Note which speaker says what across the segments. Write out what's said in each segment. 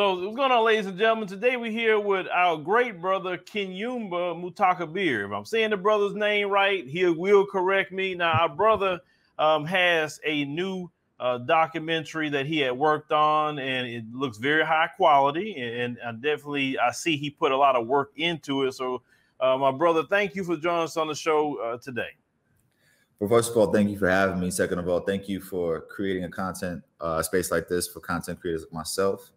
Speaker 1: So what's going on, ladies and gentlemen? Today we're here with our great brother, Kinyumba Mutakabbir. If I'm saying the brother's name right, he will correct me. Now, our brother has a new documentary that he had worked on, and it looks very high quality. And I see he put a lot of work into it. So, my brother, thank you for joining us on the show today.
Speaker 2: Well, first of all, thank you for having me. Second of all, thank you for creating a content space like this for content creators like myself.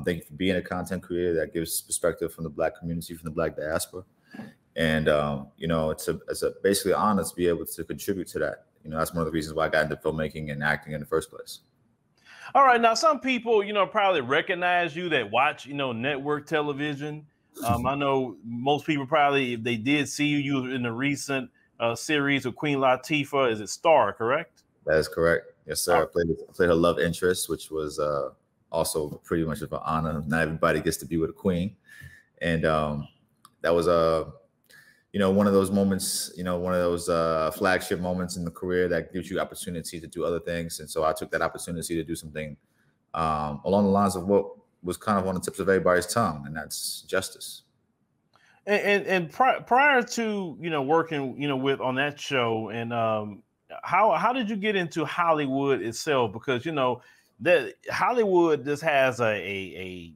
Speaker 2: Thank you for being a content creator that gives perspective from the Black community, from the Black diaspora. And, you know, it's basically an honor to be able to contribute to that. You know, that's one of the reasons why I got into filmmaking and acting in the first place.
Speaker 1: All right. Now, some people, you know, probably recognize you that watch, you know, network television. I know most people probably, if they did see you in the recent series with Queen Latifah, is it Star, correct?
Speaker 2: That is correct. Yes, sir. I played her love interest, which was also pretty much of an honor. Not everybody gets to be with a queen. And that was you know, one of those moments, you know, one of those flagship moments in the career that gives you opportunity to do other things. And so I took that opportunity to do something along the lines of what was kind of on the tips of everybody's tongue, and that's justice.
Speaker 1: And prior to, you know, working, you know, on that show, and how did you get into Hollywood itself? Because, you know, that Hollywood just has a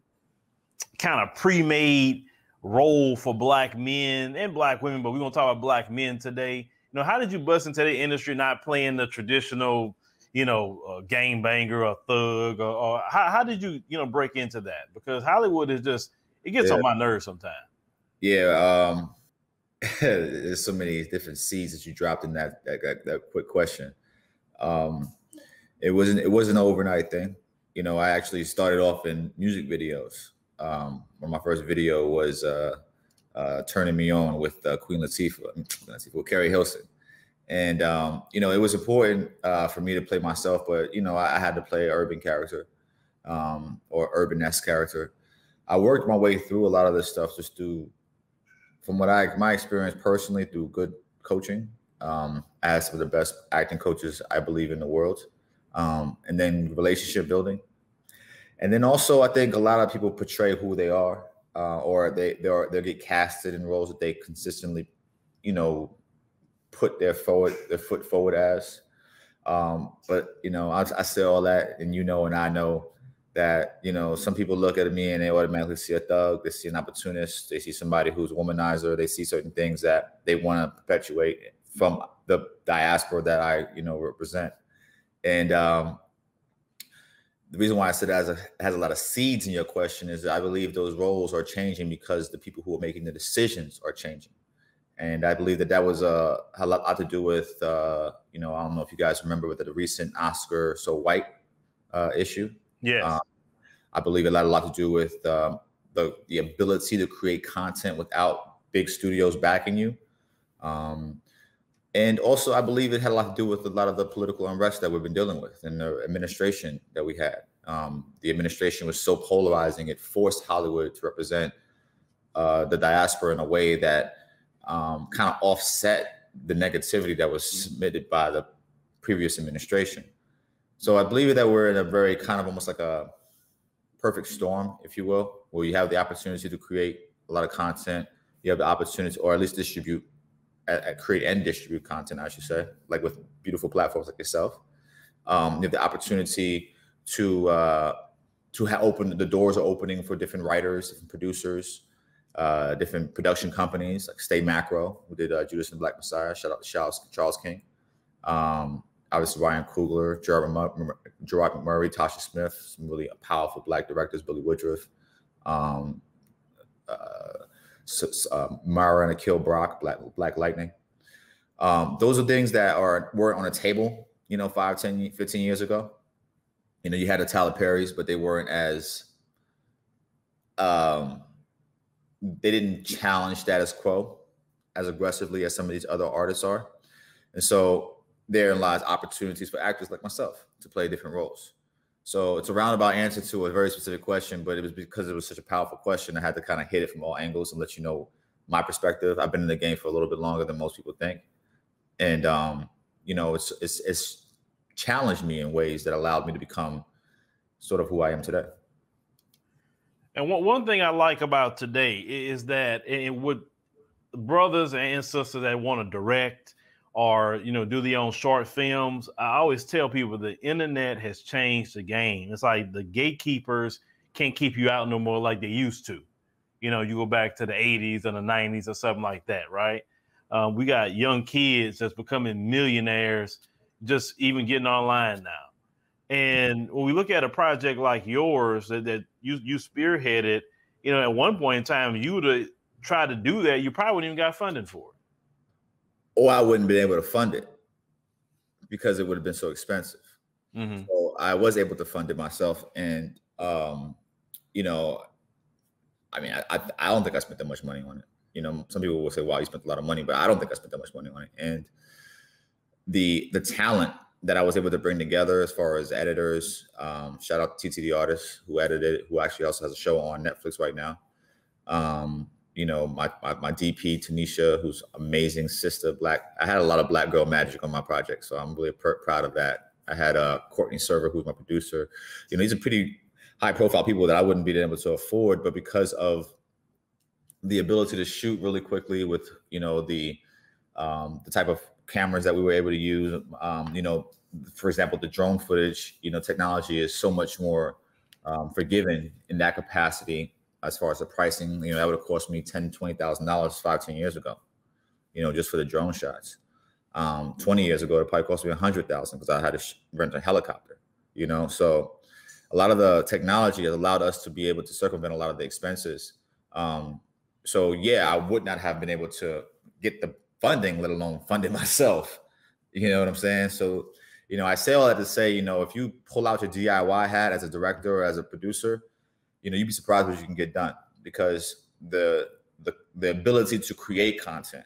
Speaker 1: kind of pre-made role for Black men and Black women, but we're gonna talk about Black men today. You know, how did you bust into the industry not playing the traditional, you know, gangbanger or thug, or how did you, you know, break into that? Because Hollywood is just, it gets on my nerves sometimes.
Speaker 2: Yeah, there's so many different seeds that you dropped in that quick question. It wasn't an overnight thing. You know, I actually started off in music videos. My first video was "Turning Me On" with Queen Latifah, with Carrie Hilson, and you know, it was important for me to play myself, but you know, I had to play an urban character or urban-esque character. I worked my way through a lot of this stuff just through, from my experience personally, through good coaching, as some of the best acting coaches I believe in the world. And then relationship building. And then also, I think a lot of people portray who they are, or they get casted in roles that they consistently, you know, put their foot forward as. But, you know, I say all that, and you know, and I know that, you know, some people look at me and they automatically see a thug, they see an opportunist, they see somebody who's a womanizer, they see certain things that they want to perpetuate from the diaspora that I, you know, represent. And the reason why I said it has a lot of seeds in your question is that I believe those roles are changing because the people who are making the decisions are changing. And I believe that was had a lot to do with, you know, I don't know if you guys remember with the recent Oscar So White issue.
Speaker 1: Yes.
Speaker 2: I believe it had a lot to do with the ability to create content without big studios backing you. And also, I believe it had a lot to do with a lot of the political unrest that we've been dealing with and the administration that we had. The administration was so polarizing, it forced Hollywood to represent the diaspora in a way that kind of offset the negativity that was submitted by the previous administration. So I believe that we're in a very kind of almost like a perfect storm, if you will, where you have the opportunity to create a lot of content. You have the opportunity, or at least create and distribute content, I should say, like with beautiful platforms like yourself. You have the opportunity to the doors are opening for different writers, different producers, different production companies like Stay Macro, who did Judas and the Black Messiah. Shout out to Charles King. Obviously Ryan Coogler, Gerard McMurray, Tasha Smith, some really powerful Black directors, Billy Woodruff, Mara and Akil Brock, Black Lightning. Those are things that weren't on the table, you know, 5, 10, 15 years ago. You know, you had the Tyler Perrys, but they weren't as, they didn't challenge status quo as aggressively as some of these other artists are. And so therein lies opportunities for actors like myself to play different roles. So it's a roundabout answer to a very specific question, but it was because it was such a powerful question. I had to kind of hit it from all angles and let you know my perspective. I've been in the game for a little bit longer than most people think. And, you know, it's challenged me in ways that allowed me to become sort of who I am today.
Speaker 1: And one thing I like about today is that with brothers and sisters that want to direct or do their own short films, I always tell people the internet has changed the game. It's like the gatekeepers can't keep you out no more like they used to. You go back to the 80s and the 90s or something like that, right? We got young kids that's becoming millionaires just even getting online now. And when we look at a project like yours that you spearheaded, at one point in time, you would have tried to do that, you probably wouldn't even got funding for it.
Speaker 2: Or I wouldn't be able to fund it because it would have been so expensive. Mm-hmm. So I was able to fund it myself. And, I mean, I don't think I spent that much money on it. Some people will say, wow, you spent a lot of money, but I don't think I spent that much money on it. And the talent that I was able to bring together as far as editors, shout out to TT the artist who edited it, who actually also has a show on Netflix right now. My DP, Tanisha, who's amazing sister, Black. I had a lot of Black girl magic on my project, so I'm really proud of that. I had Courtney Server, who's my producer. These are pretty high profile people that I wouldn't be able to afford, but because of the ability to shoot really quickly with, the type of cameras that we were able to use, for example, the drone footage, technology is so much more forgiving in that capacity. As far as the pricing, that would have cost me $10,000, $20,000 5-10 years ago, just for the drone shots. 20 years ago, it probably cost me $100,000 because I had to rent a helicopter, So a lot of the technology has allowed us to be able to circumvent a lot of the expenses. So yeah, I would not have been able to get the funding, let alone fund it myself. You know what I'm saying? So, I say all that to say, if you pull out your DIY hat as a director or as a producer, you'd be surprised what you can get done because the ability to create content,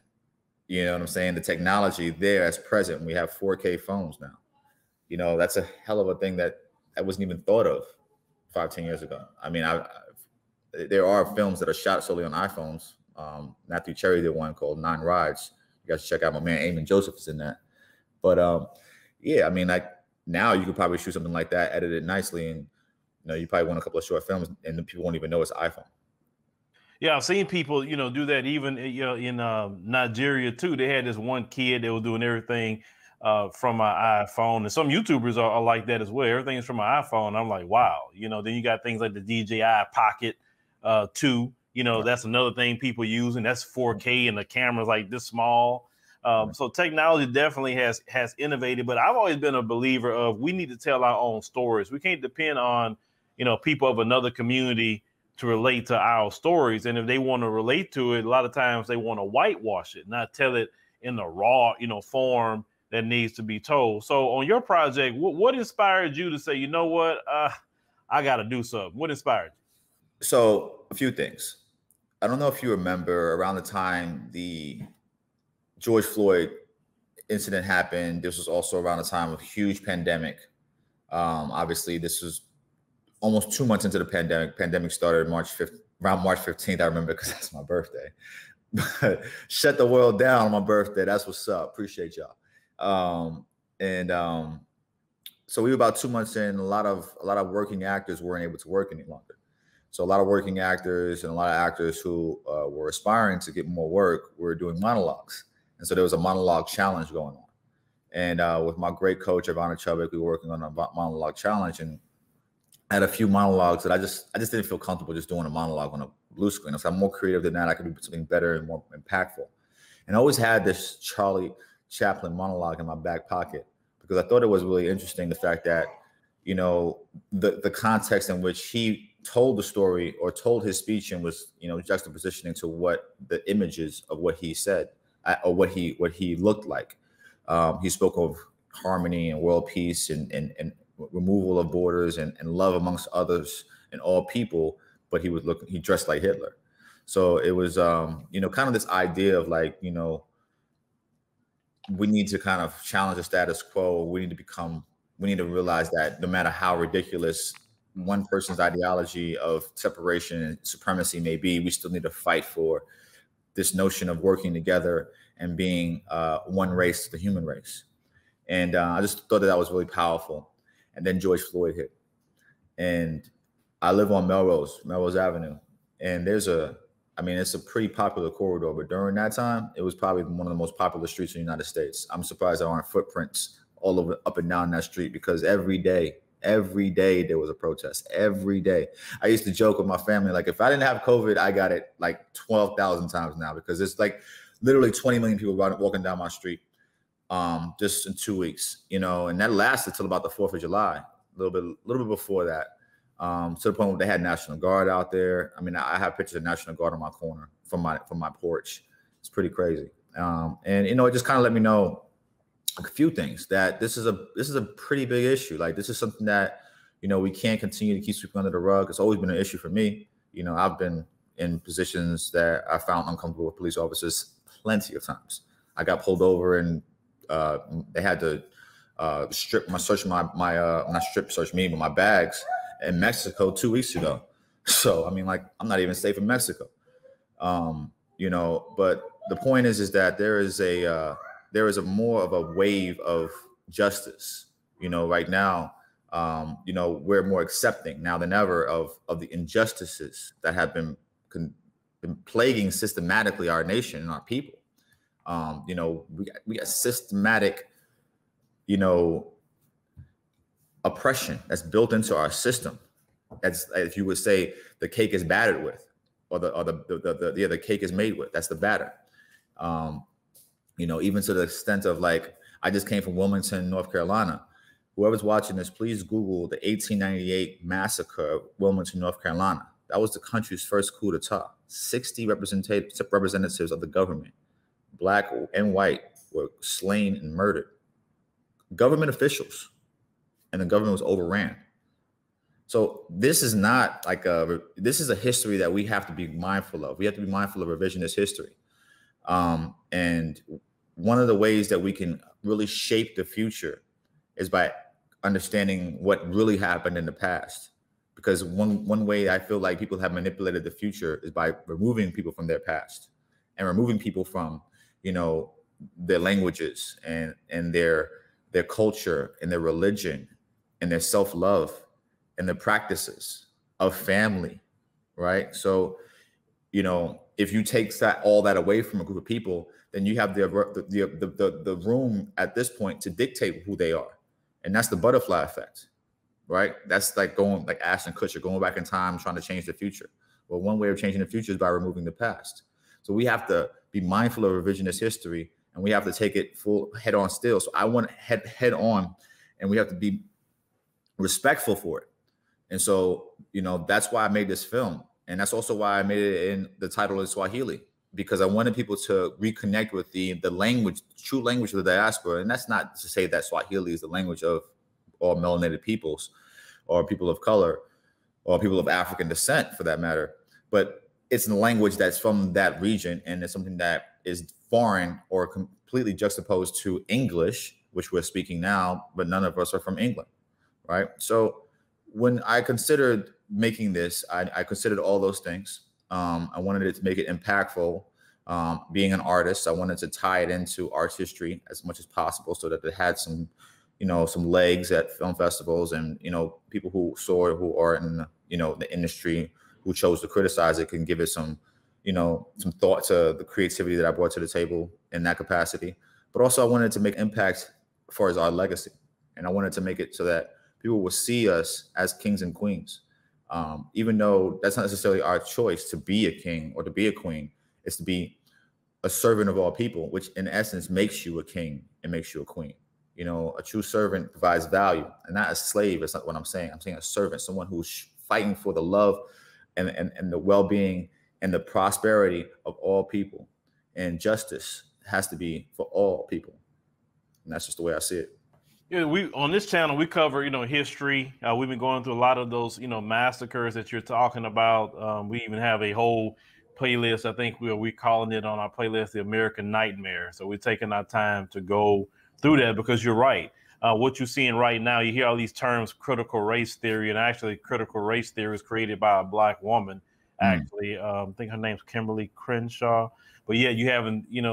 Speaker 2: you know what I'm saying? The technology there is present. We have 4K phones now. That's a hell of a thing that wasn't even thought of 5-10 years ago. I mean, there are films that are shot solely on iPhones. Matthew Cherry did one called 9 Rides. You guys should check out. My man Eamon Joseph is in that. But yeah, I mean, like now you could probably shoot something like that, edit it nicely, and you probably want a couple of short films, and the people won't even know it's iPhone.
Speaker 1: Yeah, I've seen people, do that even in Nigeria too. They had this one kid that was doing everything from my iPhone, and some YouTubers are like that as well. Everything's from my iPhone. I'm like, wow. Then you got things like the DJI Pocket 2. That's another thing people use, and that's 4K, and the camera's like this small. So technology definitely has innovated, but I've always been a believer of we need to tell our own stories. We can't depend on people of another community to relate to our stories. And if they want to relate to it, a lot of times they want to whitewash it, not tell it in the raw, form that needs to be told. So on your project, what inspired you to say, you know what, I got to do something? What inspired you?
Speaker 2: So a few things. I don't know if you remember around the time the George Floyd incident happened. This was also around the time of a huge pandemic. Obviously, this was almost 2 months into the pandemic. Pandemic started around March 15th. I remember because that's my birthday. But shut the world down on my birthday. That's what's up. Appreciate y'all. So we were about 2 months in. A lot of working actors weren't able to work any longer. So a lot of working actors and a lot of actors who were aspiring to get more work were doing monologues. And so there was a monologue challenge going on. And with my great coach, Ivana Chubbuck, we were working on a monologue challenge. And I had a few monologues that I just didn't feel comfortable just doing a monologue on a blue screen. So I'm more creative than that. I could do something better and more impactful. And I always had this Charlie Chaplin monologue in my back pocket because I thought it was really interesting, the fact that, the context in which he told the story or told his speech and was, juxtapositioning to what the images of what he said or what he looked like. He spoke of harmony and world peace and removal of borders and love amongst others and all people, but he dressed like Hitler. So it was, kind of this idea of like, we need to kind of challenge the status quo. We need to realize that no matter how ridiculous one person's ideology of separation and supremacy may be, we still need to fight for this notion of working together and being one race, the human race. And I just thought that was really powerful. And then George Floyd hit. And I live on Melrose Avenue, and there's it's a pretty popular corridor, but during that time, it was probably one of the most popular streets in the United States. I'm surprised there aren't footprints all over up and down that street, because every day there was a protest. Every day. I used to joke with my family, like, if I didn't have COVID, I got it like 12,000 times now, because it's like literally 20 million people walking down my street just in 2 weeks, and that lasted till about the 4th of July, a little bit before that. To the point where they had National Guard out there. I mean, I have pictures of National Guard on my corner from my porch. It's pretty crazy. And it just kind of let me know a few things, that this is a pretty big issue. Like, this is something that, we can't continue to keep sweeping under the rug. It's always been an issue for me. I've been in positions that I found uncomfortable with police officers plenty of times. I got pulled over and they had to search my bags in Mexico 2 weeks ago. So, I mean, like, I'm not even safe in Mexico. But the point is that there is a more of a wave of justice, right now. We're more accepting now than ever of the injustices that have been plaguing systematically our nation and our people. We got systematic, oppression that's built into our system. That's, if you would say, the cake is battered with, or the cake is made with. That's the batter. Even to the extent of, like, I just came from Wilmington, North Carolina. Whoever's watching this, please Google the 1898 massacre of Wilmington, North Carolina. That was the country's first coup d'etat. 60 representatives of the government, black and white, were slain and murdered. Government officials. And the government was overran. So this is not like this is a history that we have to be mindful of. We have to be mindful of revisionist history. And one of the ways that we can really shape the future is by understanding what really happened in the past. Because one way I feel like people have manipulated the future is by removing people from their past, and removing people from, their languages and their culture and their religion and their self-love and the practices of family, right? So, if you take all that away from a group of people, then you have the room at this point to dictate who they are. And that's the butterfly effect, right? That's like going, like Ashton Kutcher, going back in time, trying to change the future. Well, one way of changing the future is by removing the past. So we have to be mindful of revisionist history, and we have to take it full head on still. So I want head on, and we have to be respectful for it. And so, that's why I made this film. And that's also why I made it in the title in Swahili, because I wanted people to reconnect with the language, true language of the diaspora. And that's not to say that Swahili is the language of all melanated peoples, or people of color, or people of African descent, for that matter. But it's a language that's from that region, and it's something that is foreign or completely juxtaposed to English, which we're speaking now, but none of us are from England, right? So when I considered making this, I considered all those things. I wanted it to make it impactful. Being an artist, I wanted to tie it into art history as much as possible, so that it had some, some legs at film festivals, and, people who saw it, who are in, the industry, who chose to criticize it, can give it some, some thought to the creativity that I brought to the table in that capacity. But also, I wanted to make impact as far as our legacy. And I wanted to make it so that people will see us as kings and queens. Even though that's not necessarily our choice to be a king or to be a queen, it's to be a servant of all people, which in essence makes you a king and makes you a queen. A true servant provides value, and not a slave. That's not what I'm saying. I'm saying a servant, someone who's fighting for the love and the well-being and the prosperity of all people. And justice has to be for all people. And that's just the way I see it.
Speaker 1: Yeah, we on this channel we cover history. We've been going through a lot of those massacres that you're talking about. We even have a whole playlist. I think we're calling it on our playlist the American Nightmare. So we're taking our time to go through that, because you're right. What you're seeing right now, you hear all these terms, critical race theory, and actually critical race theory is created by a black woman. Actually, I think her name's Kimberly Crenshaw. But yeah, you have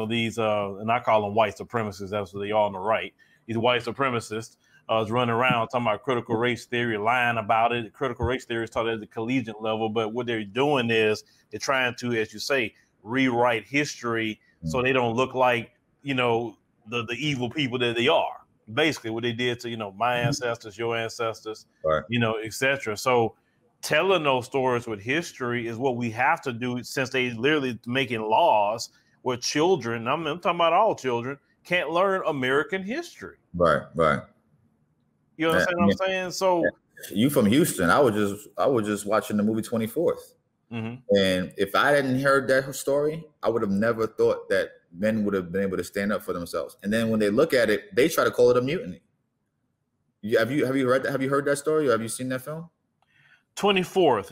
Speaker 1: these, and I call them white supremacists. That's what they are on the right. These white supremacists is running around talking about critical race theory, lying about it. Critical race theory is taught at the collegiate level, but what they're doing is they're trying to, as you say, rewrite history so they don't look like, you know, the evil people that they are. Basically what they did to, you know, my ancestors, your ancestors,
Speaker 2: right.
Speaker 1: you know, etc. So telling those stories with history is what we have to do, since they literally making laws where children, I'm talking about all children, can't learn American history.
Speaker 2: Right, right.
Speaker 1: You understand what I'm saying? So
Speaker 2: you from Houston, I was just watching the movie 24th. And if I hadn't heard that story, I would have never thought that men would have been able to stand up for themselves. And then when they look at it, they try to call it a mutiny. Have you heard that story, or have you seen that film?
Speaker 1: 24th.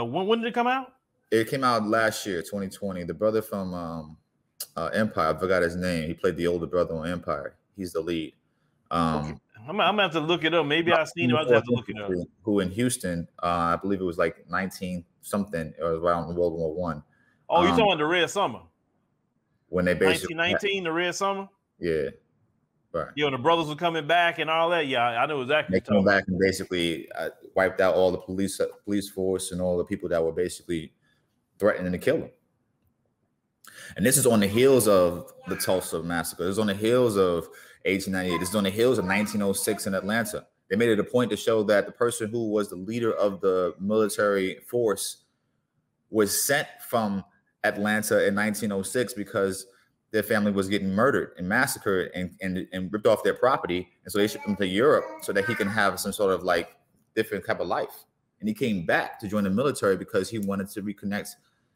Speaker 1: When did it come out?
Speaker 2: It came out last year, 2020. The brother from Empire, I forgot his name. He played the older brother on Empire. He's the lead.
Speaker 1: Okay. I'm gonna have to look it up. Maybe I've seen him. I just have to look it up.
Speaker 2: Who in Houston? I believe it was like 19 something, or around World War One.
Speaker 1: Oh, you talking about the Red Summer?
Speaker 2: When they basically
Speaker 1: 1919, the Red Summer.
Speaker 2: Yeah, right.
Speaker 1: You know, the brothers were coming back and all that. Yeah, I know exactly.
Speaker 2: They came back and basically wiped out all the police force and all the people that were basically threatening to kill them. And this is on the heels of the Tulsa massacre. This is on the heels of 1898. This is on the heels of 1906 in Atlanta. They made it a point to show that the person who was the leader of the military force was sent from Atlanta in 1906 because their family was getting murdered and massacred and ripped off their property. And so they shipped him to Europe so that he can have some sort of like different type of life. And he came back to join the military because he wanted to reconnect,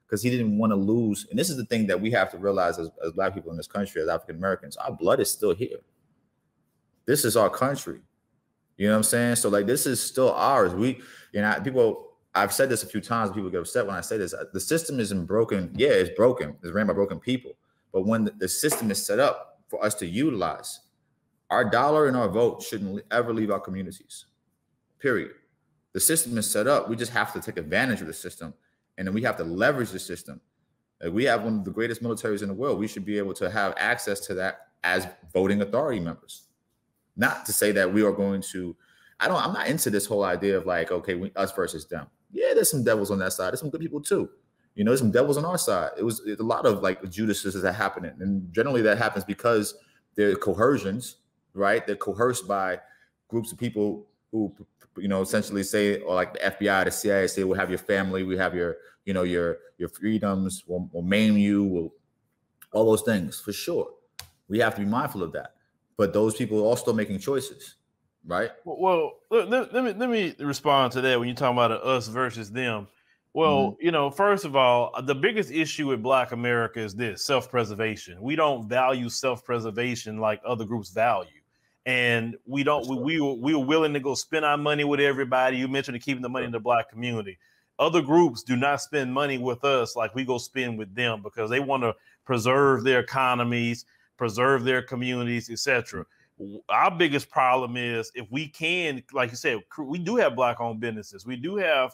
Speaker 2: because he didn't want to lose. And this is the thing that we have to realize as Black people in this country, as African Americans, our blood is still here. This is our country. You know what I'm saying? So like, this is still ours. I've said this a few times. People get upset when I say this. The system isn't broken. Yeah, it's broken. It's ran by broken people. But when the system is set up for us to utilize, our dollar and our vote shouldn't ever leave our communities, period. The system is set up. We just have to take advantage of the system. And then we have to leverage the system. Like, we have one of the greatest militaries in the world. We should be able to have access to that as voting authority members. Not to say that we are going to, I'm not into this whole idea of like, okay, us versus them. Yeah, there's some devils on that side. There's some good people too. You know, there's some devils on our side. It's a lot of like Judases that happening. And generally that happens because they're coercions, right? They're coerced by groups of people who, you know, essentially say, or like the FBI, the CIA say, we'll have your family, we have your, you know, your freedoms, we'll maim you, all those things for sure. We have to be mindful of that. But those people are all still making choices, right?
Speaker 1: Well, let me respond to that when you're talking about us versus them. Well, you know, first of all, the biggest issue with Black America is this: self-preservation. We don't value self-preservation like other groups value. And we don't. We were willing to go spend our money with everybody. You mentioned keeping the money in the Black community. Other groups do not spend money with us like we go spend with them, because they want to preserve their economies, preserve their communities, etc. Our biggest problem is, if we can, like you said, we do have Black-owned businesses. We do have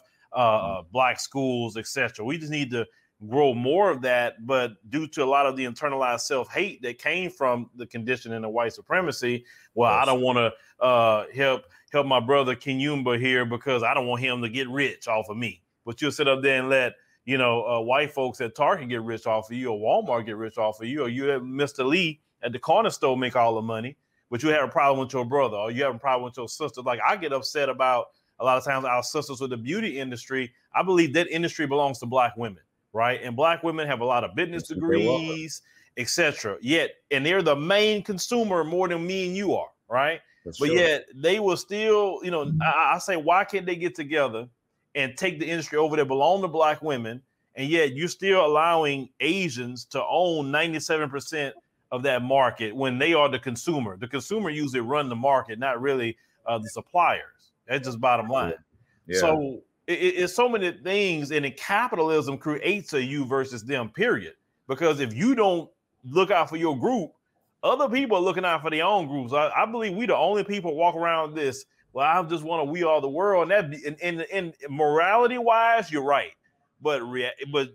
Speaker 1: Black schools, etc. We just need to grow more of that. But due to a lot of the internalized self-hate that came from the conditioning of white supremacy, well, I don't want to help my brother Kinyumba here because I don't want him to get rich off of me. But you'll sit up there and let, you know, white folks at Target get rich off of you, or Walmart get rich off of you, or you have Mr. Lee at the corner store make all the money, but you have a problem with your brother, or you have a problem with your sister. Like, I get upset about a lot of times our sisters with the beauty industry. I believe that industry belongs to Black women, right? And Black women have a lot of business degrees, etc. And they're the main consumer more than me and you are, right? But yet they will still, you know, I say, why can't they get together and take the industry over that belong to Black women? And yet you're still allowing Asians to own 97% of that market when they are the consumer. The consumer usually run the market, not really the suppliers. That's just bottom line. Yeah. So it's so many things, and capitalism creates a you versus them, period. Because if you don't look out for your group, other people are looking out for their own groups. I believe we the only people walk around this, well, I just want to we are the world. And that, and morality wise, you're right. but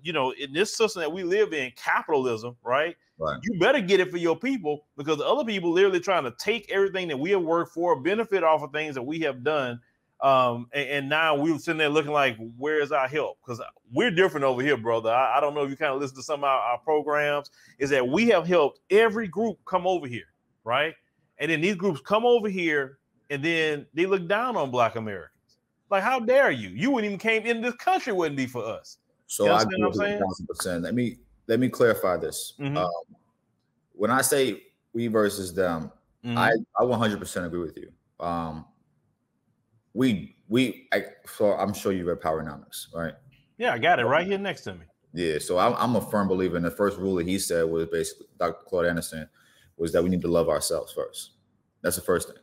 Speaker 1: you know, in this system that we live in, capitalism, right?
Speaker 2: Right.
Speaker 1: You better get it for your people, because the other people literally trying to take everything that we have worked for, benefit off of things that we have done. And now we're sitting there looking like, where's our help? Because we're different over here, brother. I don't know if you kind of listen to some of our programs, is that we have helped every group come over here, right? And then these groups come over here and then they look down on Black Americans. Like, how dare you? You wouldn't even came in this country, wouldn't be for us.
Speaker 2: So I agree with 1,000%. Let me clarify this.
Speaker 1: Mm-hmm.
Speaker 2: When I say we versus them, mm-hmm. I 100% agree with you. So I'm sure you read Powernomics, right?
Speaker 1: Yeah, I got it right here next to me.
Speaker 2: Yeah, so I'm a firm believer. And the first rule that he said was basically, Dr. Claude Anderson, was that we need to love ourselves first. That's the first thing.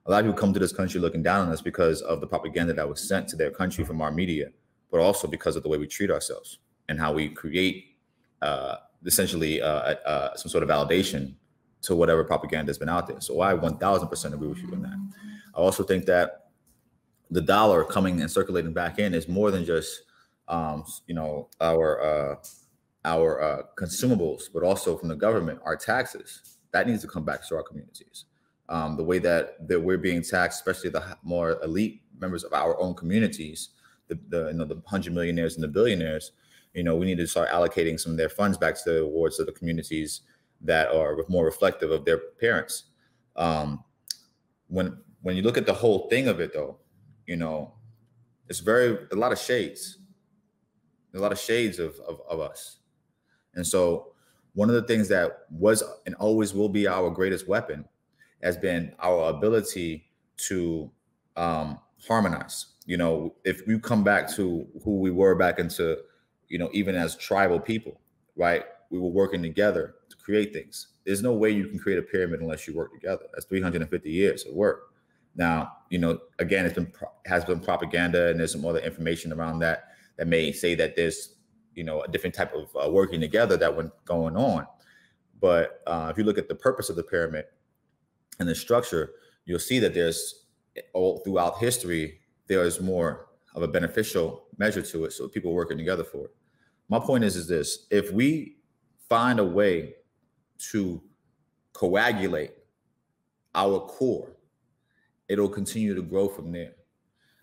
Speaker 2: A lot of people come to this country looking down on us because of the propaganda that was sent to their country from our media, but also because of the way we treat ourselves and how we create essentially some sort of validation to whatever propaganda has been out there. So I 1,000% agree with you on that. I also think that the dollar coming and circulating back in is more than just our consumables, but also from the government, our taxes. That needs to come back to our communities. The way that we're being taxed, especially the more elite members of our own communities, the 100 millionaires and the billionaires, we need to start allocating some of their funds back towards the communities that are more reflective of their parents. When you look at the whole thing of it, though, it's a lot of shades. There's a lot of shades of us. And so one of the things that was and always will be our greatest weapon has been our ability to harmonize. If you come back to who we were back into, even as tribal people, right? We were working together to create things. There's no way you can create a pyramid unless you work together. That's 350 years of work. Now, again, has been propaganda, and there's some other information around that may say that there's, a different type of working together that went going on. But if you look at the purpose of the pyramid and the structure, you'll see that there's all throughout history, there is more of a beneficial measure to it. So people are working together for it. My point is this: if we find a way to coagulate our core, it'll continue to grow from there.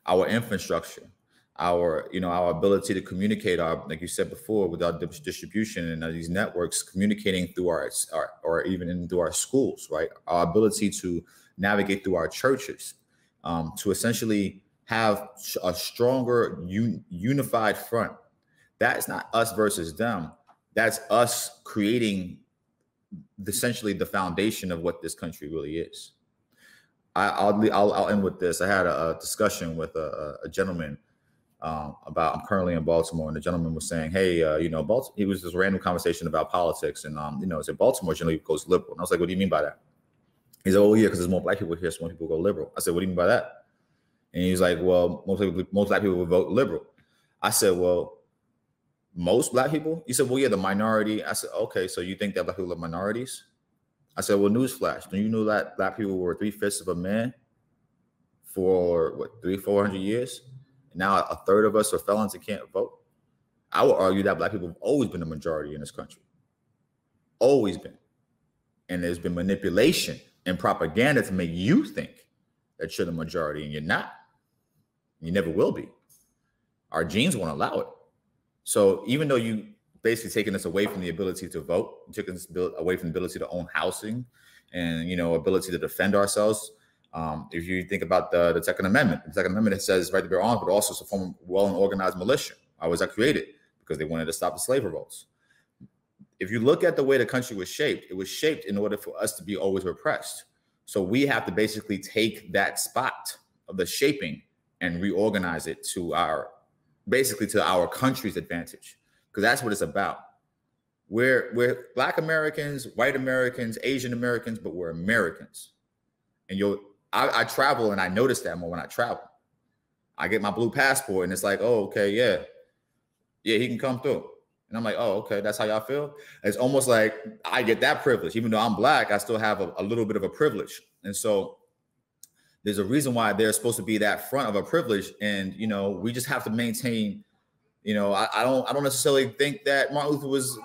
Speaker 2: Our infrastructure, our ability to communicate, like you said before, with our distribution and these networks communicating through or even through our schools, right? Our ability to navigate through our churches, to essentially have a stronger, unified front. That's not us versus them. That's us creating essentially the foundation of what this country really is. I'll end with this. I had a discussion with a gentleman about, I'm currently in Baltimore, and the gentleman was saying, hey, Baltimore, it was this random conversation about politics, and said Baltimore generally goes liberal. And I was like, what do you mean by that? He said, oh yeah, because there's more Black people here, so more people go liberal. I said, what do you mean by that? And he's like, well, most Black people would vote liberal. I said, well, most Black people? He said, well, yeah, the minority. I said, okay, so you think that Black people are minorities? I said, well, newsflash. Do you know that Black people were 3/5 of a man for 300-400 years? And now a third of us are felons and can't vote. I would argue that Black people have always been the majority in this country. Always been. And there's been manipulation and propaganda to make you think that you're the majority, and you're not. You never will be. Our genes won't allow it. So even though you basically taking us away from the ability to vote, taking us away from the ability to own housing and, ability to defend ourselves. If you think about the Second Amendment, it says right to bear arms, but also to form a well and organized militia. Why was that created? Because they wanted to stop the slave revolts. If you look at the way the country was shaped, it was shaped in order for us to be always repressed. So we have to basically take that spot of the shaping and reorganize it to our country's advantage. Because that's what it's about. We're Black Americans, white Americans, Asian Americans, but we're Americans. And I travel, and I notice that more when I travel. I get my blue passport, and it's like, oh, okay, yeah, he can come through. And I'm like, oh, okay, that's how y'all feel? It's almost like I get that privilege. Even though I'm Black, I still have a little bit of a privilege. And so there's a reason why there's supposed to be that front of a privilege. And, we just have to maintain You know, I don't necessarily think that Martin Luther was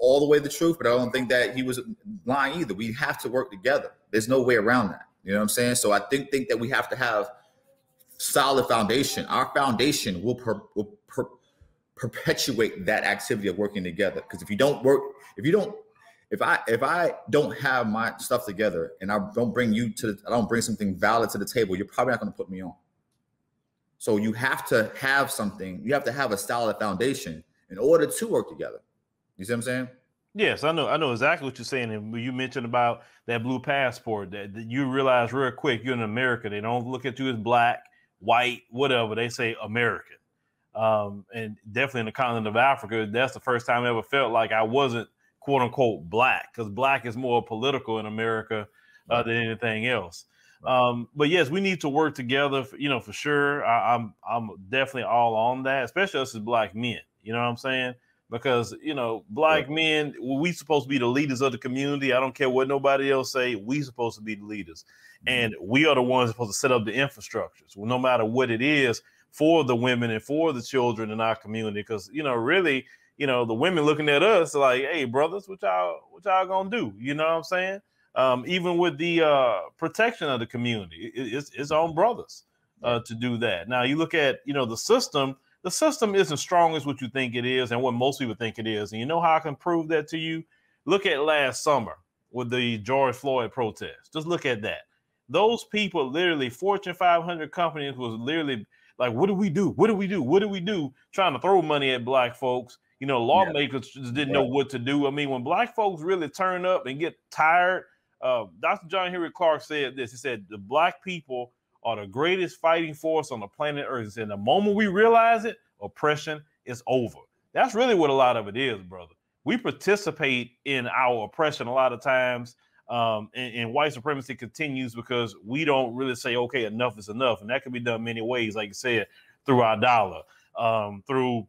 Speaker 2: all the way the truth, but I don't think that he was lying either. We have to work together. There's no way around that. You know what I'm saying? So I think that we have to have solid foundation. Our foundation will perpetuate that activity of working together. Because if I don't have my stuff together and I don't bring something valid to the table, you're probably not going to put me on. So you have to have something. You have to have a solid foundation in order to work together. You see what I'm saying?
Speaker 1: Yes, I know exactly what you're saying. And you mentioned about that blue passport, that you realize real quick you're in America. They don't look at you as black, white, whatever. They say American. And definitely in the continent of Africa, that's the first time I ever felt like I wasn't quote unquote black, because black is more political in America than anything else. But yes, we need to work together, for sure. I'm definitely all on that, especially us as black men. You know what I'm saying? Because, black men, we supposed to be the leaders of the community. I don't care what nobody else say. We supposed to be the leaders. And we are the ones supposed to set up the infrastructures, no matter what it is, for the women and for the children in our community. Because, really, the women looking at us like, hey, brothers, what y'all gonna do? You know what I'm saying? Even with the protection of the community, it's on brothers to do that. Now, you look at, the system isn't as strong as what you think it is and what most people think it is. And you know how I can prove that to you? Look at last summer with the George Floyd protest. Just look at that. Those people, literally, Fortune 500 companies was literally like, what do we do? What do we do? What do we do? Trying to throw money at black folks. Lawmakers just didn't know what to do. I mean, when black folks really turn up and get tired, Dr. John Henry Clark said this. He said, the black people are the greatest fighting force on the planet Earth. And the moment we realize it, oppression is over. That's really what a lot of it is, brother. We participate in our oppression a lot of times, and white supremacy continues because we don't really say, okay, enough is enough. And that can be done many ways, like you said, through our dollar, through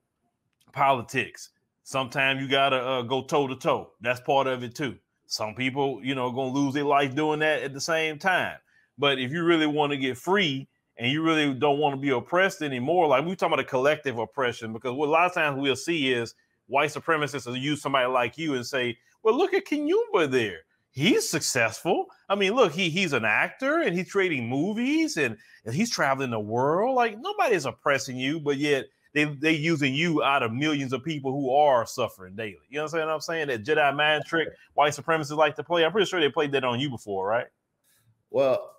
Speaker 1: politics. Sometimes you gotta go toe to toe. That's part of it too. Some people, gonna lose their life doing that at the same time. But if you really want to get free and you really don't want to be oppressed anymore, like we're talking about a collective oppression, because what a lot of times we'll see is white supremacists will use somebody like you and say, well, look at Kinyumba there. He's successful. I mean, look, he's an actor and he's creating movies and he's traveling the world. Like, nobody's oppressing you, but yet they using you out of millions of people who are suffering daily. You know what I'm saying? That Jedi mind trick white supremacists like to play. I'm pretty sure they played that on you before, right?
Speaker 2: Well,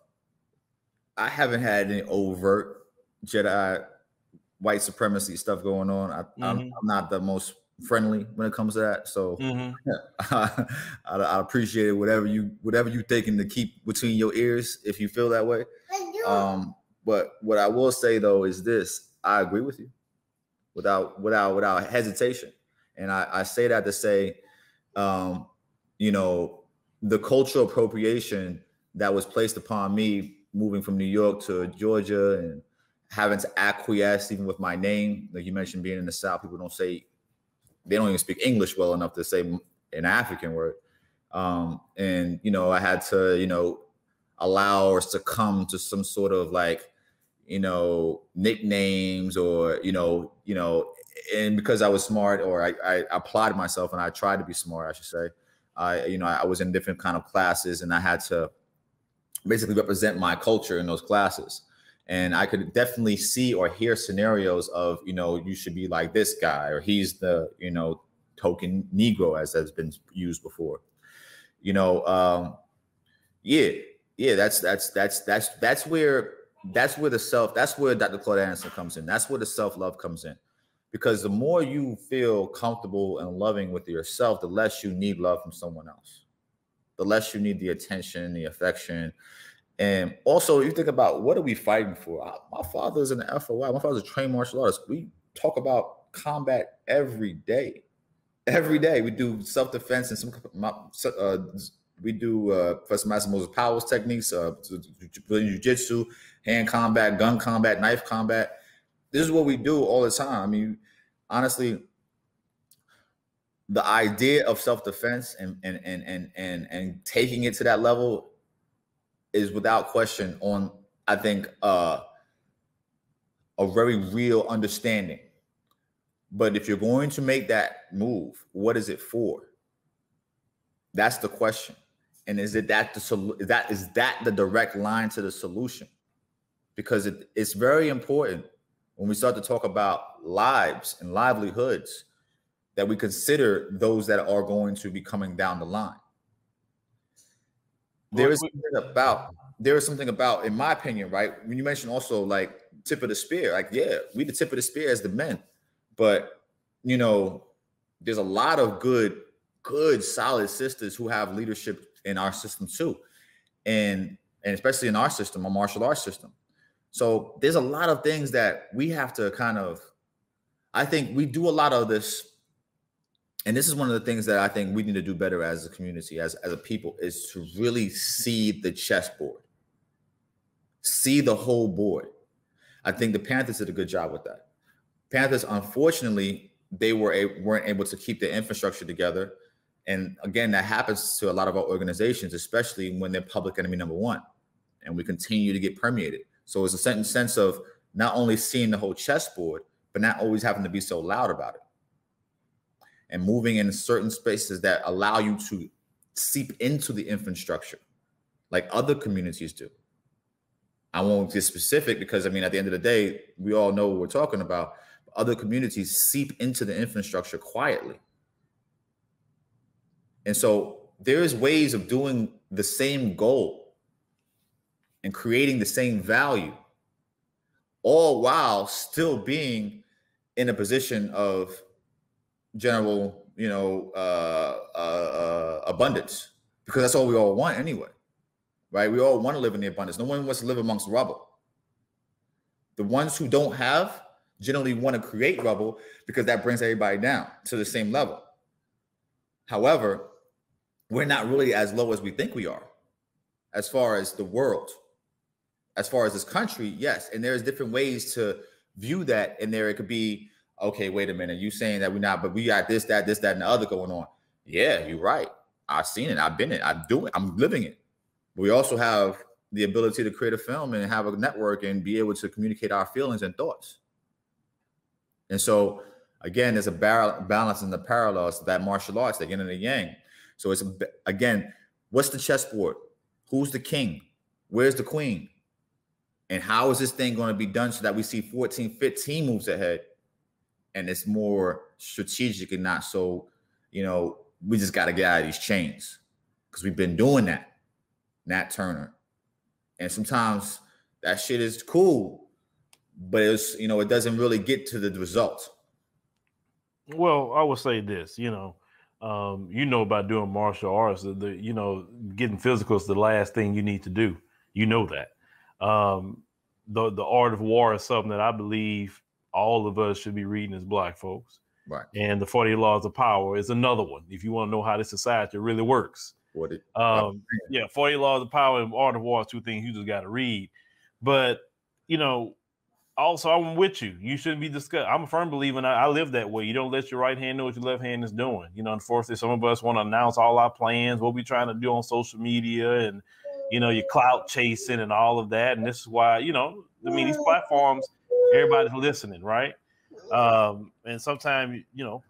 Speaker 2: I haven't had any overt Jedi white supremacy stuff going on. I'm not the most friendly when it comes to that. So I appreciate it. Whatever you taking to keep between your ears, if you feel that way. But what I will say though is this: I agree with you without hesitation, and I say that to say, the cultural appropriation that was placed upon me moving from New York to Georgia and having to acquiesce even with my name. Like you mentioned, being in the South, people they don't even speak English well enough to say an African word. And, I had to, allow or succumb to some sort of nicknames or, and because I was smart, or I applied myself and I tried to be smart, I should say. I was in different kind of classes and I had to basically represent my culture in those classes. And I could definitely see or hear scenarios of, you should be like this guy, or he's the, token Negro, as has been used before. That's where Dr. Claude Anderson comes in. That's where the self-love comes in. Because the more you feel comfortable and loving with yourself, the less you need love from someone else. The less you need the attention, the affection. And also, you think about, what are we fighting for? My father's in the FOI. My father's a trained martial artist. We talk about combat every day. Every day we do self-defense and we do Professor Massimo's powers techniques, jiu-jitsu, hand combat, gun combat, knife combat. This is what we do all the time. I mean, honestly, the idea of self-defense and taking it to that level is without question I think, a very real understanding But if you're going to make that move, what is it for? That's the question. And is that the direct line to the solution? Because it's very important when we start to talk about lives and livelihoods that we consider those that are going to be coming down the line. There is something about, in my opinion, right? When you mentioned also like tip of the spear, like, yeah, we the tip of the spear as the men, but you know, there's a lot of good, solid sisters who have leadership in our system too. And especially in our system, our martial arts system. So there's a lot of things that we have to I think we do a lot of this. And this is one of the things that I think we need to do better as a community, as a people, is to really see the chessboard, see the whole board. I think the Panthers did a good job with that. Panthers, unfortunately, they weren't able to keep the infrastructure together. And again, that happens to a lot of our organizations, especially when they're public enemy number one, and we continue to get permeated. So it's a certain sense of not only seeing the whole chessboard, but not always having to be so loud about it. And moving in certain spaces that allow you to seep into the infrastructure like other communities do. I won't get specific because, I mean, at the end of the day, we all know what we're talking about. Other communities seep into the infrastructure quietly. And so there is ways of doing the same goal and creating the same value, all while still being in a position of general, abundance, because that's all we all want anyway, right? We all want to live in the abundance. No one wants to live amongst rubble. The ones who don't have generally want to create rubble because that brings everybody down to the same level. However, we're not really as low as we think we are as far as the world, as far as this country. Yes. And there's different ways to view that. And it could be, okay, wait a minute, you saying that we're not, but we got this, that, and the other going on. Yeah, you're right. I've seen it. I've been it. I'm doing it. I'm living it. But we also have the ability to create a film and have a network and be able to communicate our feelings and thoughts. And so, again, there's a balance in the parallels to that martial arts, the yin and the yang. So it's, again, what's the chessboard? Who's the king? Where's the queen? And how is this thing going to be done so that we see 14, 15 moves ahead? And it's more strategic and not so, we just got to get out of these chains, because we've been doing that, Nat Turner. And sometimes that shit is cool, but it's, it doesn't really get to the result.
Speaker 1: Well, I would say this, about doing martial arts, getting physical is the last thing you need to do. You know that. The art of war is something that I believe all of us should be reading as Black folks.
Speaker 2: Right.
Speaker 1: And the 40 Laws of Power is another one, if you want to know how this society really works. 40 Laws of Power and Art of War is two things you just got to read. But, also, I'm with you. You shouldn't be discussed. I'm a firm believer, and I live that way. You don't let your right hand know what your left hand is doing. Unfortunately, some of us want to announce all our plans, what we're trying to do on social media, and, your clout chasing and all of that. And this is why, these platforms, everybody's listening, right? And sometimes,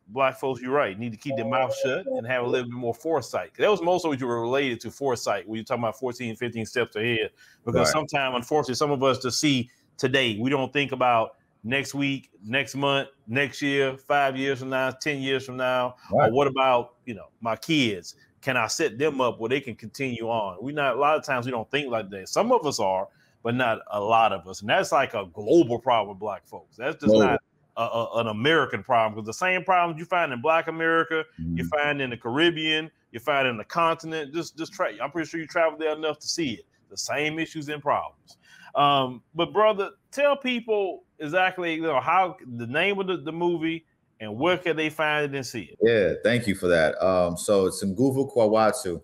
Speaker 1: Black folks, you're right, need to keep their mouth shut and have a little bit more foresight. That was most of what you were related to, foresight, when you're talking about 14, 15 steps ahead. Because sometimes, unfortunately, some of us just see today. We don't think about next week, next month, next year, 5 years from now, 10 years from now. Right. Or what about, my kids? Can I set them up where they can continue on? A lot of times we don't think like that. Some of us are, but not a lot of us. And that's like a global problem with Black folks. That's just not an American problem, because the same problems you find in Black America, you find in the Caribbean, you find in the continent. Just try. I'm pretty sure you travel there enough to see it. The same issues and problems. But brother, tell people exactly how the name of the movie and where can they find it and see it.
Speaker 2: Yeah, thank you for that. So it's Nguvu Kwawatu.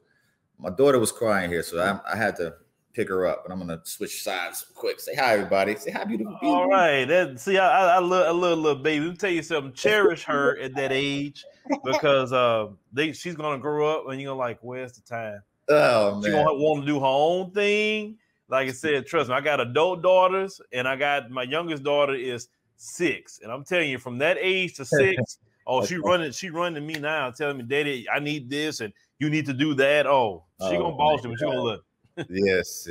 Speaker 2: My daughter was crying here, so I had to pick her up, and I'm gonna switch sides quick. Say hi, everybody. Say hi, beautiful people.
Speaker 1: All right. I love little baby. Let me tell you something. Cherish her at that age, because she's gonna grow up and you're like, where's the time?
Speaker 2: Oh man.
Speaker 1: She's gonna want to do her own thing. Like I said, trust me, I got adult daughters, and I got my youngest daughter is 6. And I'm telling you, from that age to 6, oh, she running to me now, telling me, Daddy, I need this and you need to do that. Oh, she gonna boss you, but she gonna look.
Speaker 2: Yes.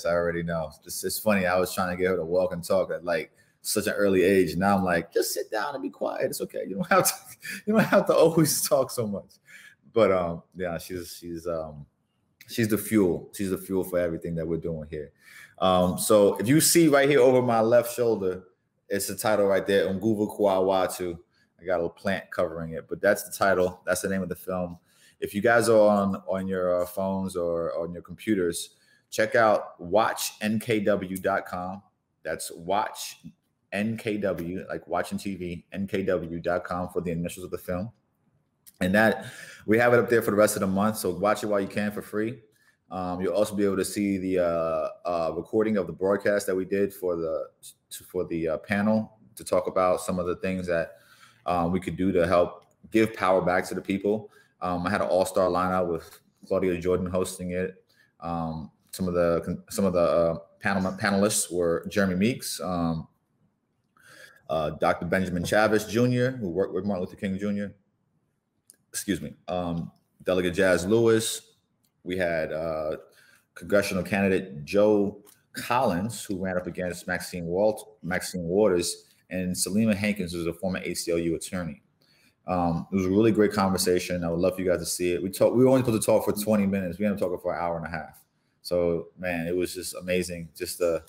Speaker 2: I already know. It's funny. I was trying to get her to walk and talk at like such an early age. Now I'm like, just sit down and be quiet. It's okay. You don't have to always talk so much. But yeah, she's the fuel. She's the fuel for everything that we're doing here. So if you see right here over my left shoulder, it's the title right there, Nguvu Kwa Watu. I got a little plant covering it, but that's the title. That's the name of the film. If you guys are on your phones or on your computers, check out watchnkw.com. That's watch NKW, like watching TV, nkw.com for the initials of the film. And that we have it up there for the rest of the month. So watch it while you can for free. You'll also be able to see the recording of the broadcast that we did for the panel to talk about some of the things that we could do to help give power back to the people. I had an all-star lineup with Claudia Jordan hosting it. Some of the panelists were Jeremy Meeks, Dr. Benjamin Chavez Jr., who worked with Martin Luther King Jr. Excuse me. Delegate Jazz Lewis. We had congressional candidate Joe Collins, who ran up against Maxine Waters, and Selima Hankins, who's a former ACLU attorney. It was a really great conversation. I would love for you guys to see it. We were only supposed to talk for 20 minutes. We ended up talking for an hour and a half. So man, it was just amazing. Just to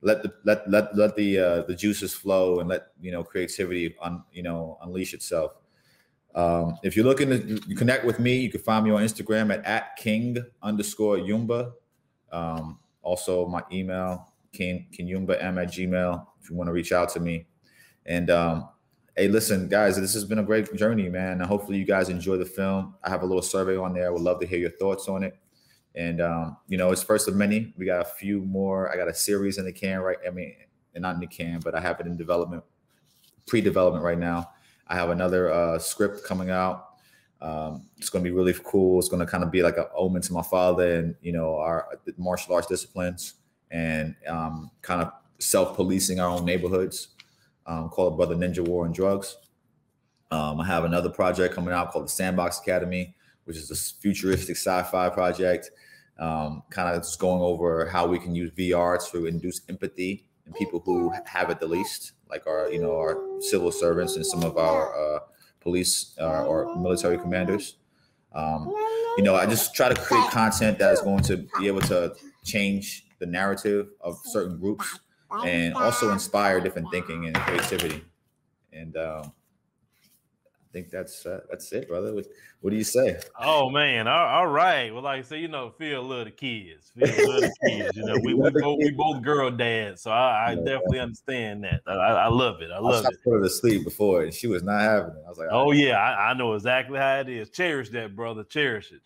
Speaker 2: let the juices flow and let creativity unleash itself. If you're looking to connect with me, you can find me on Instagram at @king_yumba. Also my email, kinyumba@gmail.com, if you want to reach out to me. And hey, listen, guys, this has been a great journey, man. And hopefully you guys enjoy the film. I have a little survey on there. I would love to hear your thoughts on it. And, it's first of many. We got a few more. I got a series in the can, right? I mean, not in the can, but I have it in pre-development right now. I have another script coming out. It's going to be really cool. It's going to kind of be like an omen to my father and, our martial arts disciplines and kind of self-policing our own neighborhoods. Called Brother Ninja War and Drugs. I have another project coming out called the Sandbox Academy, which is a futuristic sci-fi project, kind of just going over how we can use VR to induce empathy in people who have it the least, like our civil servants and some of our police or military commanders. I just try to create content that is going to be able to change the narrative of certain groups and also inspire different thinking and creativity. And I think that's it, brother. What do you say?
Speaker 1: Oh man, all right. Well, like I say, Phil love the kids. Phil love the kids. We both girl dads, so I definitely understand that. I love it. I love it.
Speaker 2: I put her to sleep before, and she was not having it. I was like,
Speaker 1: oh yeah, I know exactly how it is. Cherish that, brother. Cherish it.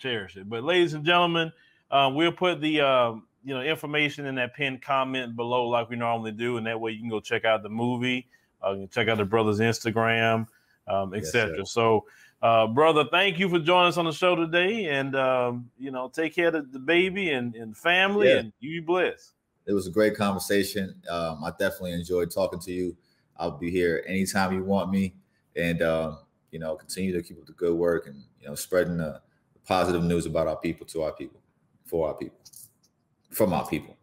Speaker 1: But ladies and gentlemen, we'll put the information in that pinned comment below like we normally do. And that way you can go check out the movie, you can check out the brother's Instagram, etc. Yes, so, brother, thank you for joining us on the show today. And, take care of the baby and family and you be blessed.
Speaker 2: It was a great conversation. I definitely enjoyed talking to you. I'll be here anytime you want me. And, continue to keep up the good work and, spreading the positive news about our people to our people, for our people. From our people.